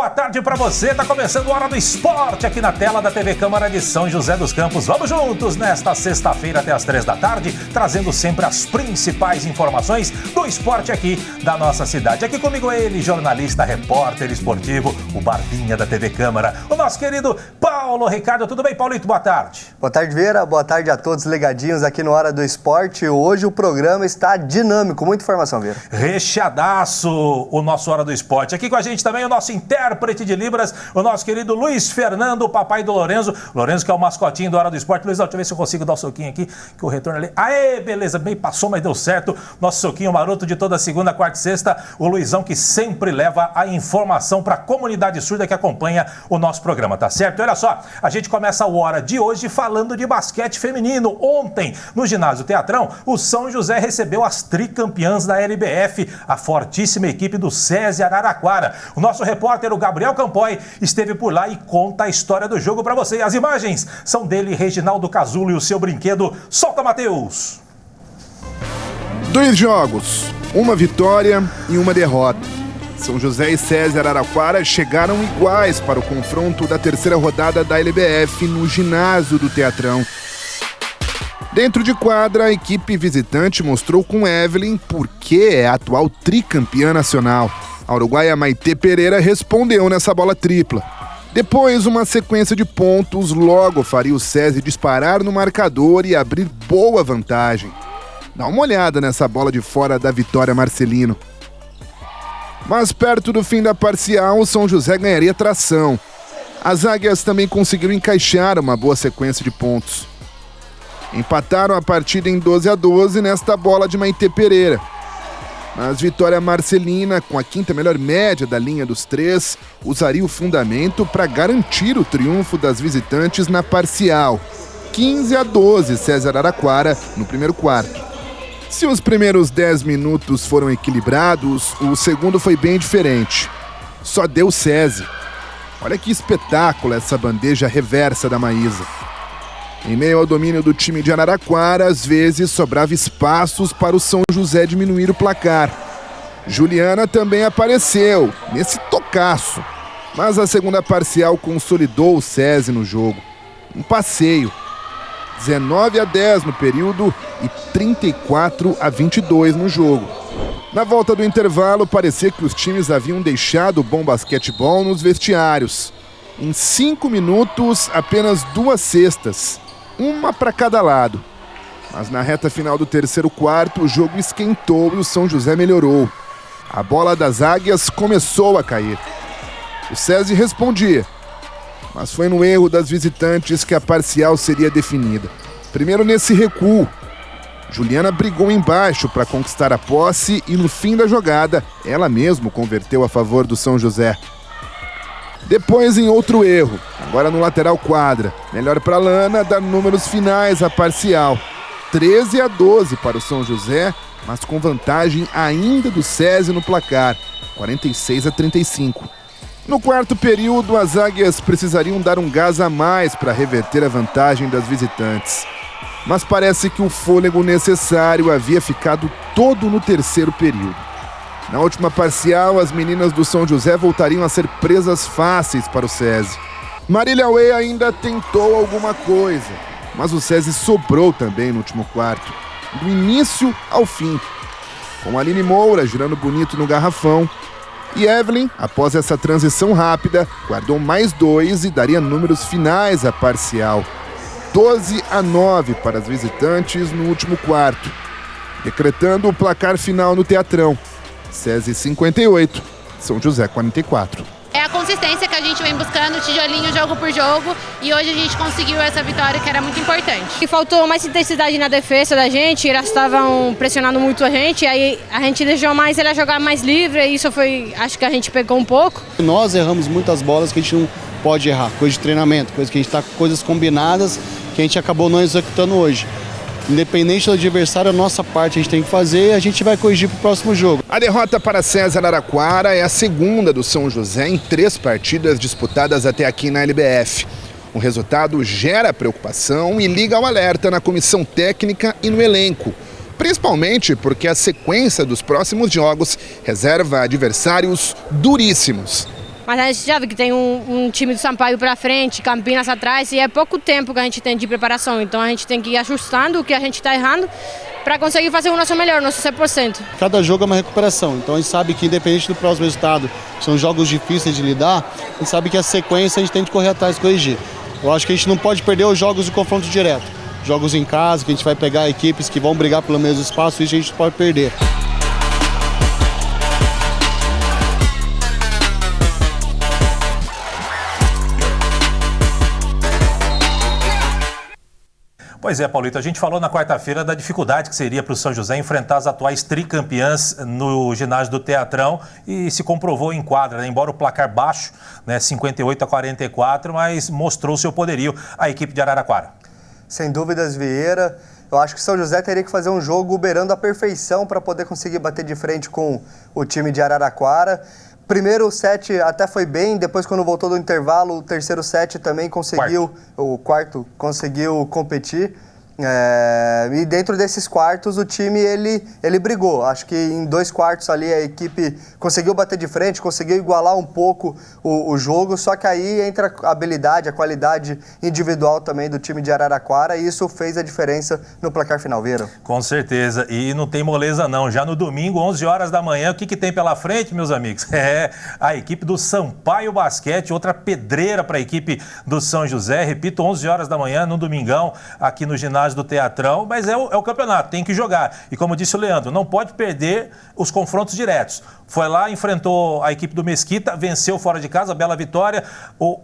boa tarde pra você. Tá começando a Hora do Esporte aqui na tela da TV Câmara de São José dos Campos. Vamos juntos nesta sexta-feira até as 3 da tarde, trazendo sempre as principais informações do esporte aqui da nossa cidade. Aqui comigo ele, jornalista, repórter esportivo, o Barbinha da TV Câmara, o nosso querido Paulo Ricardo. Tudo bem, Paulito? Boa tarde. Boa tarde, Vera. Boa tarde a todos ligadinhos aqui no Hora do Esporte. Hoje o programa está dinâmico. Muita informação, Vera. Recheadaço o nosso Hora do Esporte. Aqui com a gente também o nosso intérprete de Libras, o nosso querido Luiz Fernando, o papai do Lorenzo. Lorenzo, que é o mascotinho do Hora do Esporte. Luiz, deixa eu ver se eu consigo dar o soquinho aqui, que o retorno ali... Aê, beleza, bem passou, mas deu certo. Nosso soquinho maroto de toda segunda, quarta e sexta. O Luizão, que sempre leva a informação para a comunidade surda que acompanha o nosso programa, tá certo? E olha só, a gente começa o Hora de hoje falando de basquete feminino. Ontem, no ginásio Teatrão, o São José recebeu as tricampeãs da LBF, a fortíssima equipe do SESI Araraquara. O nosso repórter, o Gabriel Campoy, esteve por lá e conta a história do jogo para você. As imagens são dele, Reginaldo Casulo, e o seu brinquedo. Solta, Matheus! 2 jogos, uma vitória e uma derrota. São José e SESI Araraquara chegaram iguais para o confronto da terceira rodada da LBF no ginásio do Teatrão. Dentro de quadra, a equipe visitante mostrou com Evelyn por que é a atual tricampeã nacional. A uruguaia Maite Pereira respondeu nessa bola tripla. Depois, uma sequência de pontos logo faria o SESI disparar no marcador e abrir boa vantagem. Dá uma olhada nessa bola de fora da Vitória Marcelino. Mas perto do fim da parcial, o São José ganharia tração. As águias também conseguiram encaixar uma boa sequência de pontos. Empataram a partida em 12-12 nesta bola de Maite Pereira. Mas Vitória Marcelina, com a quinta melhor média da linha dos 3, usaria o fundamento para garantir o triunfo das visitantes na parcial. 15-12 SESI Araraquara no primeiro quarto. Se os primeiros 10 minutos foram equilibrados, o segundo foi bem diferente. Só deu SESI. Olha que espetáculo essa bandeja reversa da Maísa. Em meio ao domínio do time de Araraquara, às vezes sobrava espaços para o São José diminuir o placar. Juliana também apareceu, nesse tocaço. Mas a segunda parcial consolidou o SESI no jogo. Um passeio. 19-10 no período e 34-22 no jogo. Na volta do intervalo, parecia que os times haviam deixado o bom basquetebol nos vestiários. Em 5 minutos, apenas 2 cestas, uma para cada lado. Mas na reta final do terceiro quarto, o jogo esquentou e o São José melhorou. A bola das águias começou a cair. O SESI respondia, mas foi no erro das visitantes que a parcial seria definida. Primeiro nesse recuo, Juliana brigou embaixo para conquistar a posse e no fim da jogada, ela mesma converteu a favor do São José. Depois em outro erro, agora no lateral quadra. Melhor para Lana dar números finais à parcial. 13-12 para o São José, mas com vantagem ainda do SESI no placar. 46-35. No quarto período, as águias precisariam dar um gás a mais para reverter a vantagem das visitantes. Mas parece que o fôlego necessário havia ficado todo no terceiro período. Na última parcial, as meninas do São José voltariam a ser presas fáceis para o SESI. Marília Way ainda tentou alguma coisa, mas o SESI sobrou também no último quarto, do início ao fim. Com a Aline Moura girando bonito no garrafão, e Evelyn, após essa transição rápida, guardou mais 2 e daria números finais à parcial. 12-9 para as visitantes no último quarto, decretando o placar final no Teatrão. SESI 58, São José 44. É a consistência que a gente vem buscando, tijolinho, jogo por jogo, e hoje a gente conseguiu essa vitória que era muito importante. E faltou mais intensidade na defesa da gente, elas estavam pressionando muito a gente, aí a gente deixou mais ela jogar mais livre, e isso foi, acho que a gente pegou um pouco. Nós erramos muitas bolas que a gente não pode errar, coisa de treinamento, coisa que a gente está com coisas combinadas que a gente acabou não executando hoje. Independente do adversário, a nossa parte a gente tem que fazer e a gente vai corrigir para o próximo jogo. A derrota para SESI Araraquara é a segunda do São José em 3 partidas disputadas até aqui na LBF. O resultado gera preocupação e liga ao alerta na comissão técnica e no elenco. Principalmente porque a sequência dos próximos jogos reserva adversários duríssimos. Mas a gente já viu que tem um time do Sampaio pra frente, Campinas atrás, e é pouco tempo que a gente tem de preparação. Então a gente tem que ir ajustando o que a gente está errando para conseguir fazer o nosso melhor, o nosso 100%. Cada jogo é uma recuperação, então a gente sabe que independente do próximo resultado, são jogos difíceis de lidar, a gente sabe que a sequência a gente tem que correr atrás e corrigir. Eu acho que a gente não pode perder os jogos de confronto direto. Jogos em casa, que a gente vai pegar equipes que vão brigar pelo mesmo espaço, isso a gente pode perder. Pois é, Paulito, a gente falou na quarta-feira da dificuldade que seria para o São José enfrentar as atuais tricampeãs no ginásio do Teatrão e se comprovou em quadra, né? Embora o placar baixo, né, 58-44, mas mostrou seu poderio a equipe de Araraquara. Sem dúvidas, Vieira. Eu acho que o São José teria que fazer um jogo beirando a perfeição para poder conseguir bater de frente com o time de Araraquara. Primeiro set até foi bem, depois quando voltou do intervalo, o terceiro set também conseguiu, o quarto conseguiu competir. E dentro desses quartos o time ele brigou. Acho que em 2 quartos ali a equipe conseguiu bater de frente, conseguiu igualar um pouco o jogo, só que aí entra a habilidade, a qualidade individual também do time de Araraquara e isso fez a diferença no placar final, Vieira. Com certeza, e não tem moleza não, já no domingo, 11 horas da manhã, o que tem pela frente, meus amigos? É a equipe do Sampaio Basquete, outra pedreira para a equipe do São José, repito, 11 horas da manhã, no domingão, aqui no ginásio do Teatrão, mas é o campeonato, tem que jogar. E como disse o Leandro, não pode perder os confrontos diretos. Foi lá, enfrentou a equipe do Mesquita, venceu fora de casa, bela vitória.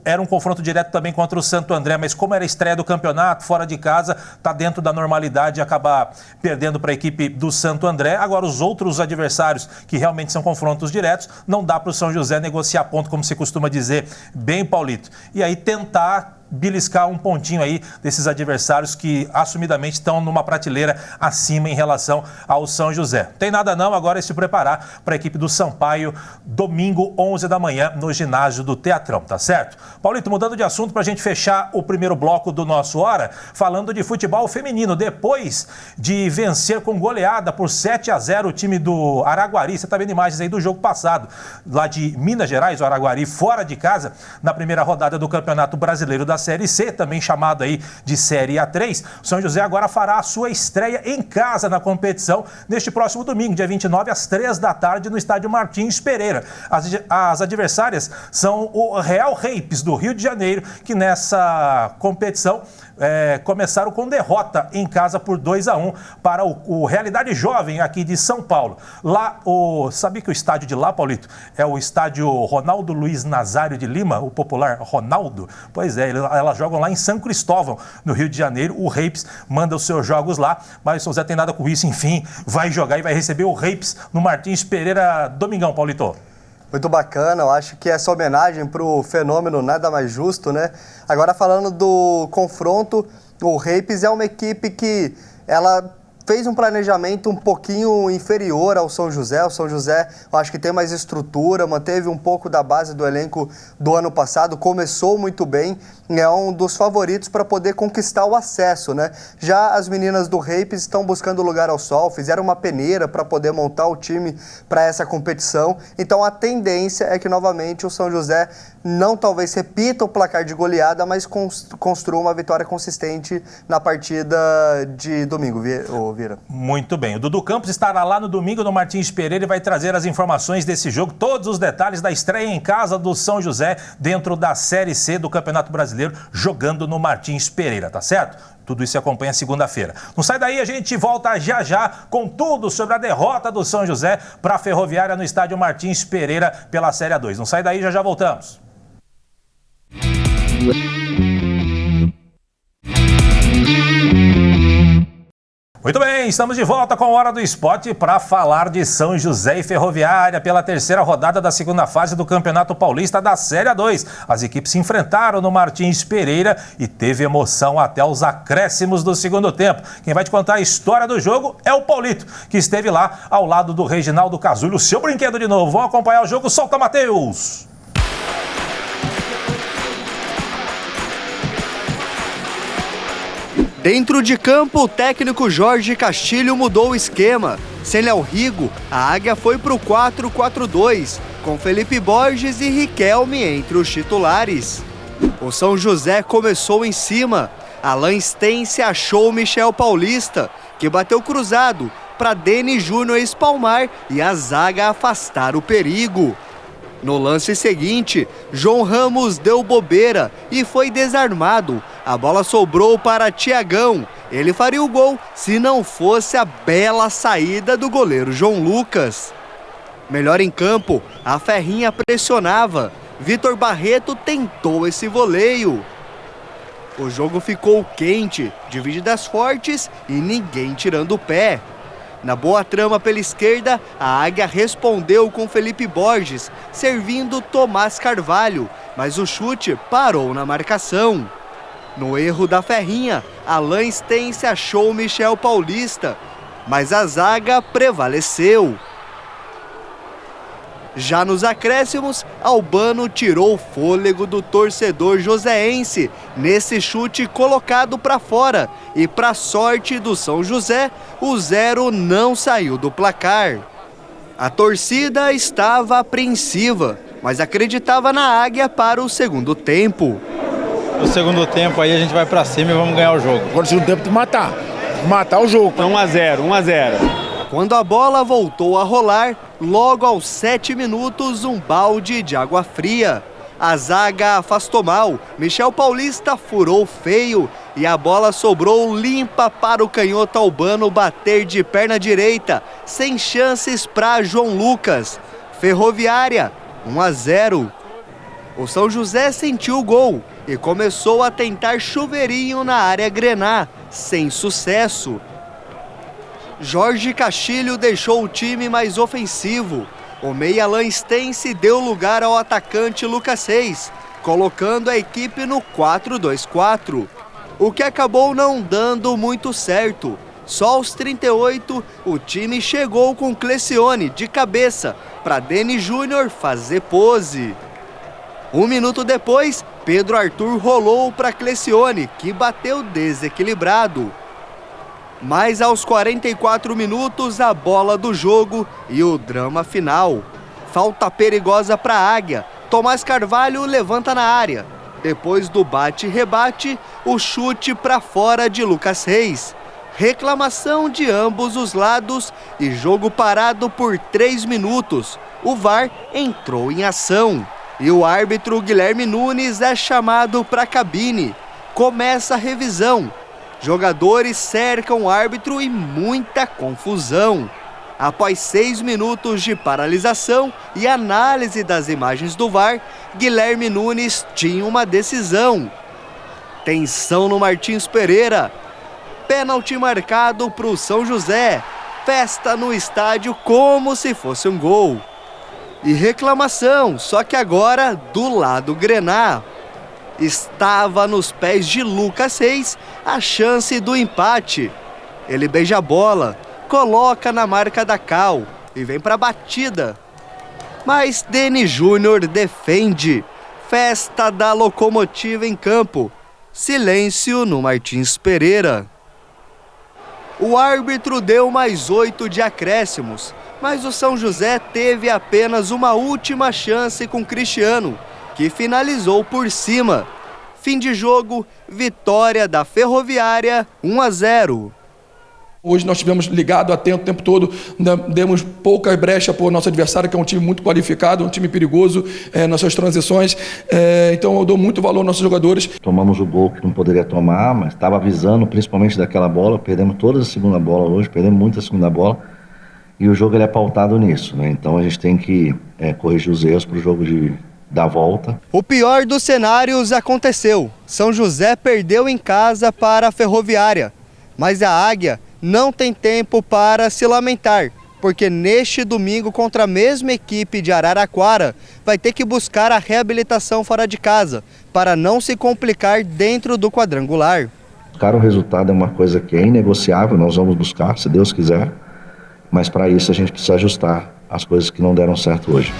Era um confronto direto também contra o Santo André, mas como era a estreia do campeonato, fora de casa, está dentro da normalidade e acabar perdendo para a equipe do Santo André. Agora, os outros adversários, que realmente são confrontos diretos, não dá para o São José negociar ponto, como se costuma dizer, bem, Paulito. E aí tentar beliscar um pontinho aí desses adversários que assumidamente estão numa prateleira acima em relação ao São José. Tem nada não, agora é se preparar para a equipe do Sampaio, domingo, 11 da manhã, no ginásio do Teatrão, tá certo? Paulito, mudando de assunto para a gente fechar o primeiro bloco do nosso Hora, falando de futebol feminino, depois de vencer com goleada por 7-0 o time do Araguari, você tá vendo imagens aí do jogo passado, lá de Minas Gerais, o Araguari fora de casa, na primeira rodada do Campeonato Brasileiro da Série C, também chamado aí de Série A3, o São José agora fará a sua estreia em casa na competição neste próximo domingo, dia 29, às 3 da tarde, no estádio Martins Pereira. As adversárias são o Real Rapes, do Rio de Janeiro, que nessa competição começaram com derrota em casa por 2-1 para o Realidade Jovem aqui de São Paulo. Lá, sabia que o estádio de lá, Paulito, é o estádio Ronaldo Luiz Nazário de Lima, o popular Ronaldo? Pois é, elas jogam lá em São Cristóvão, no Rio de Janeiro. O Rapes manda os seus jogos lá, mas o São José tem nada com isso, enfim, vai jogar e vai receber o Rapes no Martins Pereira domingão, Paulito. Muito bacana, eu acho que essa homenagem para o fenômeno nada mais justo, né? Agora falando do confronto, o Rapes é uma equipe que ela fez um planejamento um pouquinho inferior ao São José. O São José, eu acho que tem mais estrutura, manteve um pouco da base do elenco do ano passado, começou muito bem, é um dos favoritos para poder conquistar o acesso, né? Já as meninas do Rapes estão buscando lugar ao sol, fizeram uma peneira para poder montar o time para essa competição. Então a tendência é que novamente o São José não talvez repita o placar de goleada, mas construa uma vitória consistente na partida de domingo, Vira. Muito bem. O Dudu Campos estará lá no domingo no Martins Pereira e vai trazer as informações desse jogo, todos os detalhes da estreia em casa do São José dentro da Série C do Campeonato Brasileiro, jogando no Martins Pereira, tá certo? Tudo isso se acompanha segunda-feira. Não sai daí, a gente volta já com tudo sobre a derrota do São José para a Ferroviária no estádio Martins Pereira pela Série A2. Não sai daí, já voltamos. Muito bem, estamos de volta com a Hora do Esporte para falar de São José e Ferroviária pela terceira rodada da segunda fase do Campeonato Paulista da Série A2. As equipes se enfrentaram no Martins Pereira e teve emoção até os acréscimos do segundo tempo. Quem vai te contar a história do jogo é o Paulito, que esteve lá ao lado do Reginaldo Casulho, o seu brinquedo de novo. Vamos acompanhar o jogo, solta, Matheus! Dentro de campo, o técnico Jorge Castilho mudou o esquema. Sem Léo Rigo, a Águia foi para o 4-4-2, com Felipe Borges e Riquelme entre os titulares. O São José começou em cima. Alan Stence achou o Michel Paulista, que bateu cruzado para Deni Júnior espalmar e a zaga afastar o perigo. No lance seguinte, João Ramos deu bobeira e foi desarmado. A bola sobrou para Tiagão. Ele faria o gol se não fosse a bela saída do goleiro João Lucas. Melhor em campo, a Ferrinha pressionava. Vitor Barreto tentou esse voleio. O jogo ficou quente, divididas fortes e ninguém tirando o pé. Na boa trama pela esquerda, a Águia respondeu com Felipe Borges, servindo Tomás Carvalho, mas o chute parou na marcação. No erro da Ferrinha, Alan Stence achou o Michel Paulista, mas a zaga prevaleceu. Já nos acréscimos, Albano tirou o fôlego do torcedor joseense nesse chute colocado para fora. E para sorte do São José, o 0 não saiu do placar. A torcida estava apreensiva, mas acreditava na Águia para o segundo tempo. No segundo tempo aí a gente vai para cima e vamos ganhar o jogo. Agora no segundo tempo tem que matar o jogo. 1-0, 1-0. Quando a bola voltou a rolar, logo aos 7 minutos, um balde de água fria. A zaga afastou mal, Michel Paulista furou feio e a bola sobrou limpa para o canhoto Albano bater de perna direita, sem chances para João Lucas. Ferroviária, 1-0. O São José sentiu o gol e começou a tentar chuveirinho na área grená, sem sucesso. Jorge Castilho deixou o time mais ofensivo. O meia Alan Stence deu lugar ao atacante Lucas Reis, colocando a equipe no 4-2-4. O que acabou não dando muito certo. Só aos 38, o time chegou com Clecione de cabeça para Deni Júnior fazer pose. 1 minuto depois, Pedro Arthur rolou para Clecione, que bateu desequilibrado. Mas aos 44 minutos, a bola do jogo e o drama final. Falta perigosa para a Águia. Tomás Carvalho levanta na área. Depois do bate-rebate, o chute para fora de Lucas Reis. Reclamação de ambos os lados e jogo parado por 3 minutos. O VAR entrou em ação. E o árbitro Guilherme Nunes é chamado para a cabine. Começa a revisão. Jogadores cercam o árbitro e muita confusão. Após 6 minutos de paralisação e análise das imagens do VAR, Guilherme Nunes tinha uma decisão. Tensão no Martins Pereira. Pênalti marcado para o São José. Festa no estádio como se fosse um gol. E reclamação, só que agora do lado grená. Estava nos pés de Lucas Reis a chance do empate. Ele beija a bola, coloca na marca da Cal e vem para a batida. Mas Deni Júnior defende. Festa da locomotiva em campo. Silêncio no Martins Pereira. O árbitro deu mais 8 de acréscimos, mas o São José teve apenas uma última chance com Cristiano, que finalizou por cima. Fim de jogo, vitória da Ferroviária, 1-0. Hoje nós estivemos ligados, atentos o tempo todo, demos pouca brecha para o nosso adversário, que é um time muito qualificado, um time perigoso nas suas transições. Então eu dou muito valor aos nossos jogadores. Tomamos o gol que não poderia tomar, mas estava avisando principalmente daquela bola. Perdemos toda a segunda bola hoje, perdemos muita segunda bola. E o jogo ele é pautado nisso, né? Então a gente tem que corrigir os erros para o jogo da volta. O pior dos cenários aconteceu. São José perdeu em casa para a Ferroviária. Mas a Águia não tem tempo para se lamentar, porque neste domingo contra a mesma equipe de Araraquara vai ter que buscar a reabilitação fora de casa, para não se complicar dentro do quadrangular. Buscar o resultado é uma coisa que é inegociável, nós vamos buscar, se Deus quiser, mas para isso a gente precisa ajustar as coisas que não deram certo hoje.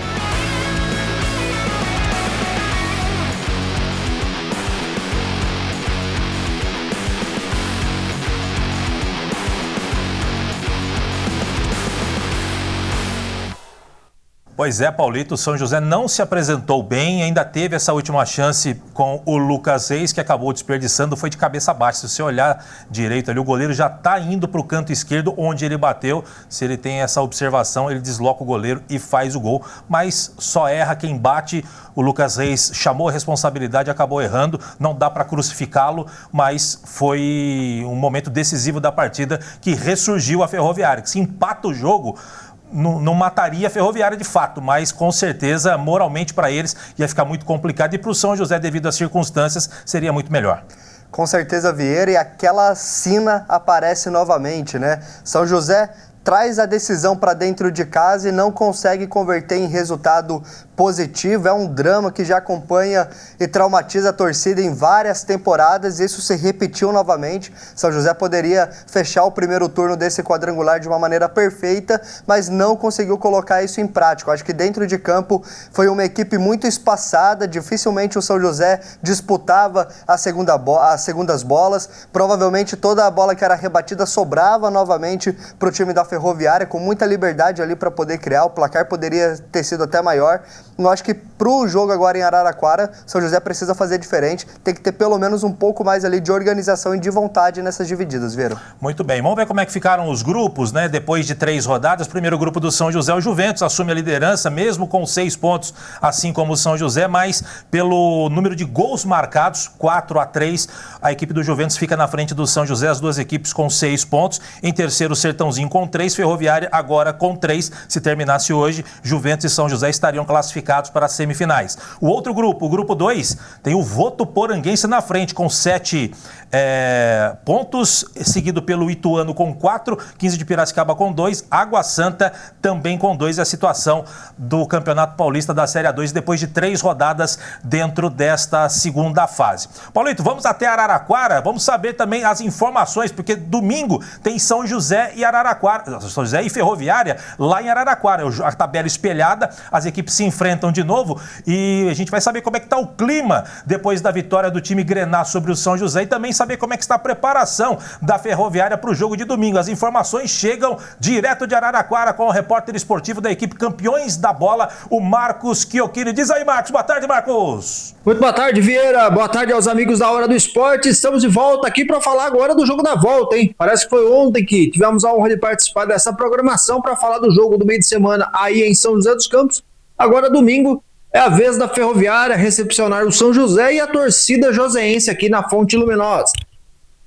Pois é, Paulito, o São José não se apresentou bem, ainda teve essa última chance com o Lucas Reis, que acabou desperdiçando, foi de cabeça baixa. Se você olhar direito ali, o goleiro já está indo para o canto esquerdo, onde ele bateu. Se ele tem essa observação, ele desloca o goleiro e faz o gol. Mas só erra quem bate. O Lucas Reis chamou a responsabilidade, acabou errando. Não dá para crucificá-lo, mas foi um momento decisivo da partida que ressurgiu a Ferroviária, que se empata o jogo, não mataria a Ferroviária de fato, mas com certeza, moralmente para eles, ia ficar muito complicado e para o São José, devido às circunstâncias, seria muito melhor. Com certeza, Vieira, e aquela sina aparece novamente, né? São José traz a decisão para dentro de casa e não consegue converter em resultado positivo. É um drama que já acompanha e traumatiza a torcida em várias temporadas. Isso se repetiu novamente. São José poderia fechar o primeiro turno desse quadrangular de uma maneira perfeita, mas não conseguiu colocar isso em prática. Eu acho que dentro de campo foi uma equipe muito espaçada. Dificilmente o São José disputava as segundas bolas. Provavelmente toda a bola que era rebatida sobrava novamente para o time da Ferroviária, com muita liberdade ali para poder criar. O placar poderia ter sido até maior. Eu acho que pro jogo agora em Araraquara, São José precisa fazer diferente. Tem que ter pelo menos um pouco mais ali de organização e de vontade nessas divididas, Vieira. Muito bem, vamos ver como é que ficaram os grupos, né? Depois de 3 rodadas, primeiro grupo do São José, o Juventus assume a liderança, mesmo com 6 pontos, assim como o São José, mas pelo número de gols marcados, 4-3, a equipe do Juventus fica na frente do São José, as duas equipes com 6 pontos. Em terceiro, Sertãozinho com 3, Ferroviária agora com 3. Se terminasse hoje, Juventus e São José estariam classificados para as semifinais. O outro grupo, o grupo 2, tem o Votuporanguense na frente com 7 pontos, seguido pelo Ituano com 4, 15 de Piracicaba com 2, Água Santa também com 2. É a situação do Campeonato Paulista da Série A2 depois de 3 rodadas dentro desta segunda fase. Paulito, vamos até Araraquara, vamos saber também as informações, porque domingo tem São José e Araraquara, São José e Ferroviária lá em Araraquara. A tabela espelhada, as equipes se enfrentam de novo e a gente vai saber como é que está o clima depois da vitória do time Grená sobre o São José e também saber como é que está a preparação da Ferroviária para o jogo de domingo. As informações chegam direto de Araraquara com o repórter esportivo da equipe Campeões da Bola, o Marcos Chiochini. Diz aí, Marcos. Boa tarde, Marcos. Muito boa tarde, Vieira. Boa tarde aos amigos da Hora do Esporte. Estamos de volta aqui para falar agora do jogo da volta, hein? Parece que foi ontem que tivemos a honra de participar dessa programação para falar do jogo do meio de semana aí em São José dos Campos. Agora, domingo, é a vez da Ferroviária recepcionar o São José e a torcida joseense aqui na Fonte Luminosa.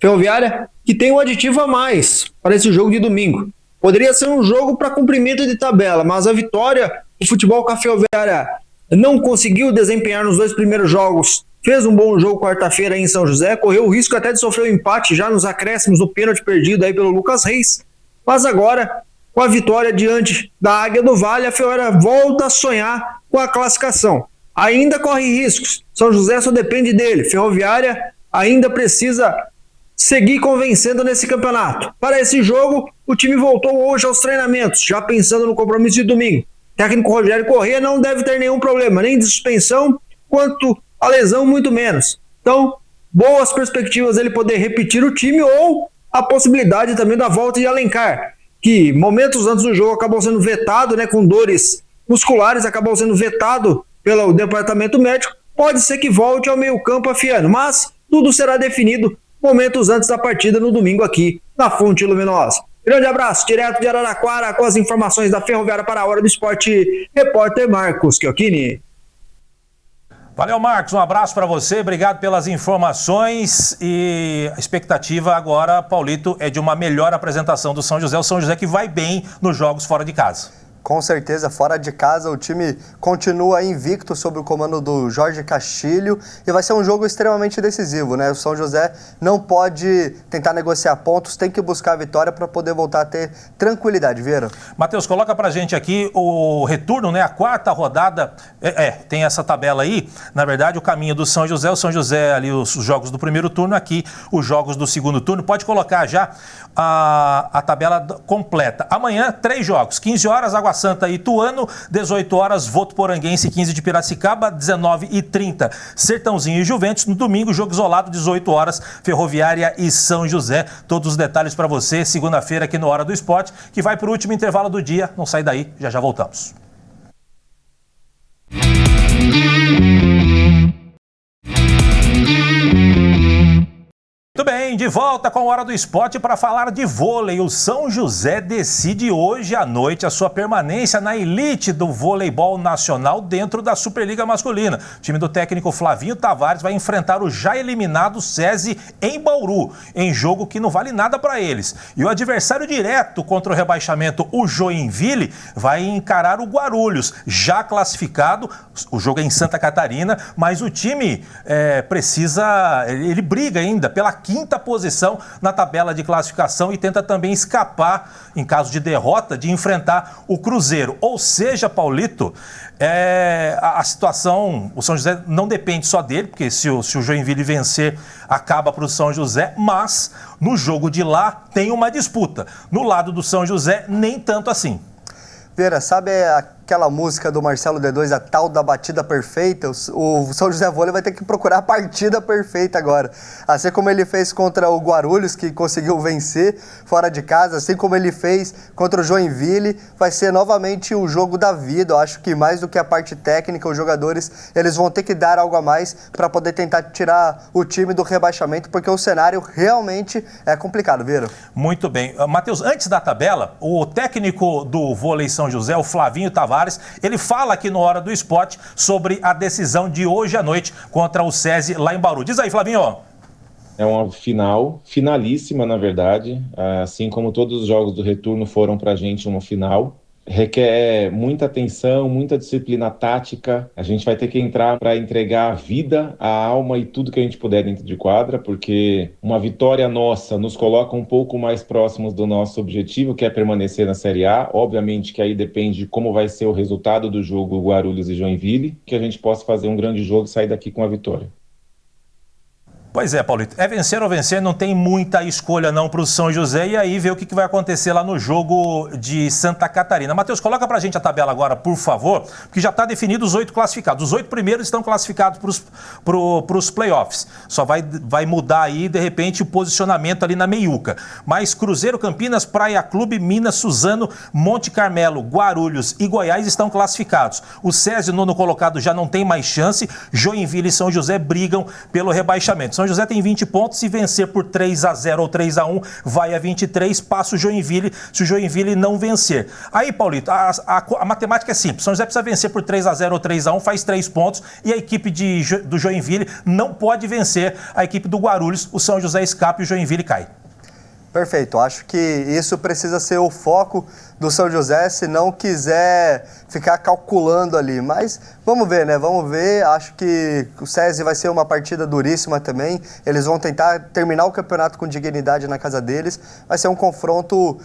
Ferroviária que tem um aditivo a mais para esse jogo de domingo. Poderia ser um jogo para cumprimento de tabela, mas a vitória, o futebol que a Ferroviária não conseguiu desempenhar nos 2 primeiros jogos, fez um bom jogo quarta-feira em São José, correu o risco até de sofrer um empate já nos acréscimos do pênalti perdido aí pelo Lucas Reis, mas agora, com a vitória diante da Águia do Vale, a Ferroviária volta a sonhar com a classificação. Ainda corre riscos, São José só depende dele, Ferroviária ainda precisa seguir convencendo nesse campeonato. Para esse jogo, o time voltou hoje aos treinamentos, já pensando no compromisso de domingo. O técnico Rogério Corrêa não deve ter nenhum problema, nem de suspensão, quanto a lesão, muito menos. Então, boas perspectivas dele poder repetir o time ou a possibilidade também da volta de Alencar, que momentos antes do jogo acabou sendo vetado, né, com dores musculares, acabou sendo vetado pelo departamento médico. Pode ser que volte ao meio-campo afiando, mas tudo será definido momentos antes da partida no domingo aqui na Fonte Luminosa. Grande abraço, direto de Araraquara, com as informações da Ferroviária para a Hora do Esporte, repórter Marcos Chiochini. Valeu, Marcos, um abraço para você, obrigado pelas informações e a expectativa agora, Paulito, é de uma melhor apresentação do São José, o São José que vai bem nos jogos fora de casa. Com certeza, fora de casa o time continua invicto sob o comando do Jorge Castilho e vai ser um jogo extremamente decisivo, né? O São José não pode tentar negociar pontos, tem que buscar a vitória para poder voltar a ter tranquilidade, Vieira. Matheus, coloca pra gente aqui o retorno, né? A 4ª rodada, tem essa tabela aí, na verdade o caminho do São José ali os jogos do primeiro turno, aqui os jogos do segundo turno, pode colocar já a tabela completa. Amanhã 3 jogos, 15 horas Água Santa e Ituano, 18 horas Votuporanguense, 15 de Piracicaba, 19h30 Sertãozinho e Juventus. No domingo, jogo isolado, 18 horas Ferroviária e São José. Todos os detalhes para você, segunda-feira aqui no Hora do Esporte, que vai para o último intervalo do dia. Não sai daí, já voltamos. Muito bem, de volta com a Hora do Esporte para falar de vôlei. O São José decide hoje à noite a sua permanência na elite do voleibol nacional dentro da Superliga Masculina. O time do técnico Flavinho Tavares vai enfrentar o já eliminado SESI em Bauru, em jogo que não vale nada para eles. E o adversário direto contra o rebaixamento, o Joinville, vai encarar o Guarulhos, já classificado. O jogo é em Santa Catarina, mas o time ele briga ainda pela quinta posição na tabela de classificação e tenta também escapar, em caso de derrota, de enfrentar o Cruzeiro. Ou seja, Paulito, a situação, o São José não depende só dele, porque se o Joinville vencer, acaba para o São José, mas no jogo de lá tem uma disputa. No lado do São José, nem tanto assim. Vera, sabe aquela música do Marcelo D2, a tal da batida perfeita? O São José Vôlei vai ter que procurar a partida perfeita agora. Assim como ele fez contra o Guarulhos, que conseguiu vencer fora de casa, assim como ele fez contra o Joinville, vai ser novamente o jogo da vida. Eu acho que mais do que a parte técnica, os jogadores eles vão ter que dar algo a mais para poder tentar tirar o time do rebaixamento, porque o cenário realmente é complicado, Vera. Muito bem. Matheus, antes da tabela, o técnico do vôlei São José, o Flavinho Tavares, ele fala aqui no Hora do Esporte sobre a decisão de hoje à noite contra o SESI lá em Bauru. Diz aí, Flavinho. É uma finalíssima, na verdade, assim como todos os jogos do retorno foram pra gente uma final. Requer muita atenção, muita disciplina tática. A gente vai ter que entrar para entregar a vida, a alma e tudo que a gente puder dentro de quadra, porque uma vitória nossa nos coloca um pouco mais próximos do nosso objetivo, que é permanecer na Série A. Obviamente que aí depende de como vai ser o resultado do jogo Guarulhos e Joinville, que a gente possa fazer um grande jogo e sair daqui com a vitória. Pois é, Paulito, é vencer ou vencer, não tem muita escolha não para o São José, e aí ver o que vai acontecer lá no jogo de Santa Catarina. Matheus, coloca pra gente a tabela agora, por favor, porque já está definido os 8 classificados. Os 8 primeiros estão classificados para os playoffs. Só vai mudar aí, de repente, o posicionamento ali na meiuca. Mas Cruzeiro, Campinas, Praia Clube, Minas, Suzano, Monte Carmelo, Guarulhos e Goiás estão classificados. O SESI, nono colocado, já não tem mais chance. Joinville e São José brigam pelo rebaixamento. São José tem 20 pontos, se vencer por 3-0 ou 3-1, vai a 23, passa o Joinville, se o Joinville não vencer. Aí, Paulito, a matemática é simples. São José precisa vencer por 3-0 ou 3-1, faz 3 pontos, e a equipe do Joinville não pode vencer a equipe do Guarulhos, o São José escapa e o Joinville cai. Perfeito, acho que isso precisa ser o foco do São José, se não quiser ficar calculando ali. Mas vamos ver, né? Vamos ver. Acho que o SESI vai ser uma partida duríssima também. Eles vão tentar terminar o campeonato com dignidade na casa deles. Vai ser um confronto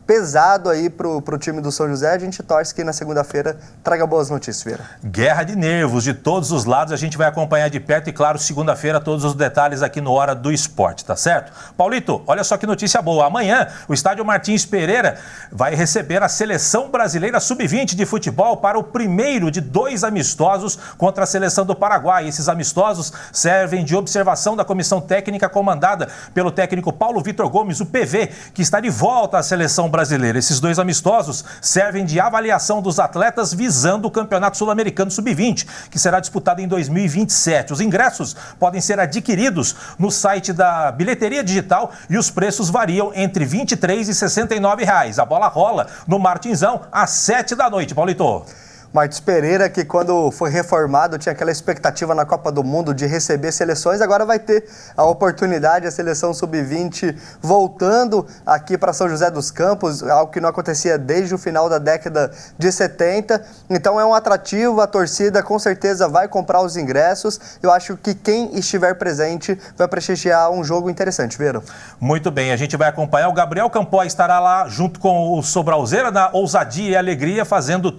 pesado aí pro time do São José. A gente torce que na segunda-feira traga boas notícias, Vera. Guerra de nervos de todos os lados, a gente vai acompanhar de perto e, claro, segunda-feira todos os detalhes aqui no Hora do Esporte, tá certo? Paulito, olha só que notícia boa. Amanhã, o estádio Martins Pereira vai receber a Seleção Brasileira Sub-20 de futebol para o primeiro de 2 amistosos contra a Seleção do Paraguai. Esses amistosos servem de observação da comissão técnica comandada pelo técnico Paulo Vitor Gomes, o PV, que está de volta à Seleção Brasileira. Esses 2 amistosos servem de avaliação dos atletas visando o Campeonato Sul-Americano Sub-20, que será disputado em 2027. Os ingressos podem ser adquiridos no site da Bilheteria Digital e os preços variam entre R$ 23 e R$ 69. A bola rola no Martinzão às 7 da noite, Paulito. Martins Pereira, que quando foi reformado tinha aquela expectativa na Copa do Mundo de receber seleções, agora vai ter a oportunidade, a seleção sub-20 voltando aqui para São José dos Campos, algo que não acontecia desde o final da década de 70. Então é um atrativo, a torcida com certeza vai comprar os ingressos. Eu acho que quem estiver presente vai prestigiar um jogo interessante, Vera. Muito bem, a gente vai acompanhar. O Gabriel Campó estará lá junto com o Sobralzeira na Ousadia e Alegria, trazendo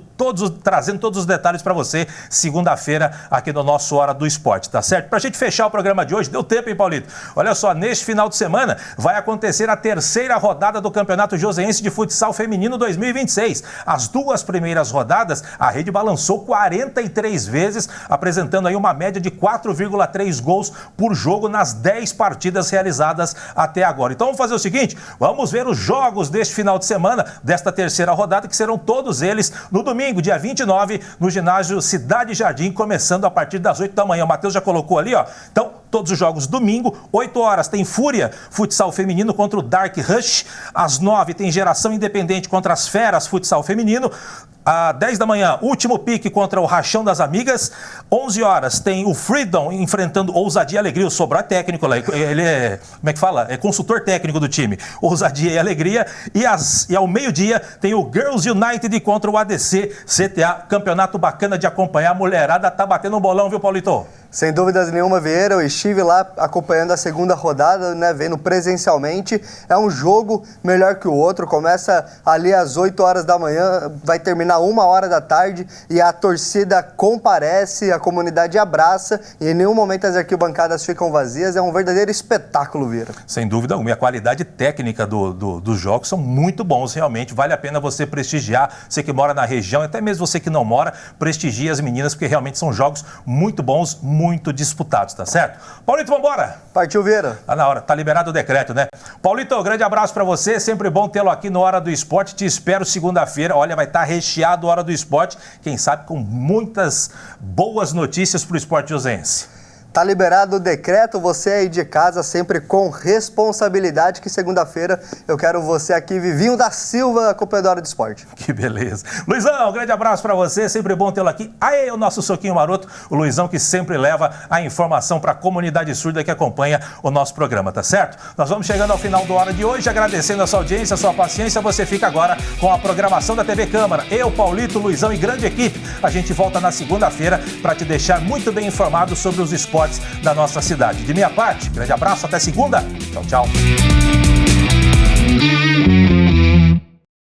todos os detalhes para você segunda-feira aqui no nosso Hora do Esporte, tá certo? Pra gente fechar o programa de hoje, deu tempo, hein, Paulito? Olha só, neste final de semana vai acontecer a 3ª rodada do Campeonato Joseense de Futsal Feminino 2026. As 2 primeiras rodadas, a rede balançou 43 vezes, apresentando aí uma média de 4,3 gols por jogo nas 10 partidas realizadas até agora. Então vamos fazer o seguinte, vamos ver os jogos deste final de semana, desta 3ª rodada, que serão todos eles no domingo, domingo, dia 29, no ginásio Cidade Jardim, começando a partir das 8 da manhã. O Matheus já colocou ali, ó. Então, todos os jogos domingo, 8 horas tem Fúria, futsal feminino contra o Dark Rush. Às 9 tem Geração Independente contra as Feras, futsal feminino. Às 10 da manhã, último pique contra o Rachão das Amigas. 11 horas tem o Freedom enfrentando Ousadia e Alegria. O Sobral é técnico lá, ele é, como é que fala? É consultor técnico do time. Ousadia e Alegria. E ao meio-dia tem o Girls United contra o ADC CTA. Campeonato bacana de acompanhar. A mulherada tá batendo um bolão, viu, Paulito? Sem dúvidas nenhuma, Vieira, eu estive lá acompanhando a segunda rodada, né, vendo presencialmente. É um jogo melhor que o outro, começa ali às 8 horas da manhã, vai terminar 1 hora da tarde e a torcida comparece, a comunidade abraça e em nenhum momento as arquibancadas ficam vazias. É um verdadeiro espetáculo, Vieira. Sem dúvida alguma, e a qualidade técnica dos jogos são muito bons, realmente. Vale a pena você prestigiar, você que mora na região, até mesmo você que não mora, prestigie as meninas, porque realmente são jogos muito bons, muito disputados, tá certo? Paulito, vambora? Partiu, Vieira. Tá na hora, tá liberado o decreto, né? Paulito, grande abraço pra você, sempre bom tê-lo aqui no Hora do Esporte, te espero segunda-feira, olha, vai estar recheado a Hora do Esporte, quem sabe com muitas boas notícias pro esporte joseense. Tá liberado o decreto, você aí de casa sempre com responsabilidade, que segunda-feira eu quero você aqui, Vivinho da Silva, acompanhando a Hora do Esporte. Que beleza. Luizão, um grande abraço pra você, sempre bom tê-lo aqui. Aí o nosso soquinho maroto, o Luizão que sempre leva a informação pra comunidade surda que acompanha o nosso programa, tá certo? Nós vamos chegando ao final do Hora de hoje, agradecendo a sua audiência, a sua paciência. Você fica agora com a programação da TV Câmara. Eu, Paulito, Luizão e grande equipe. A gente volta na segunda-feira pra te deixar muito bem informado sobre os esportes da nossa cidade. De minha parte, grande abraço, até segunda. Tchau, tchau.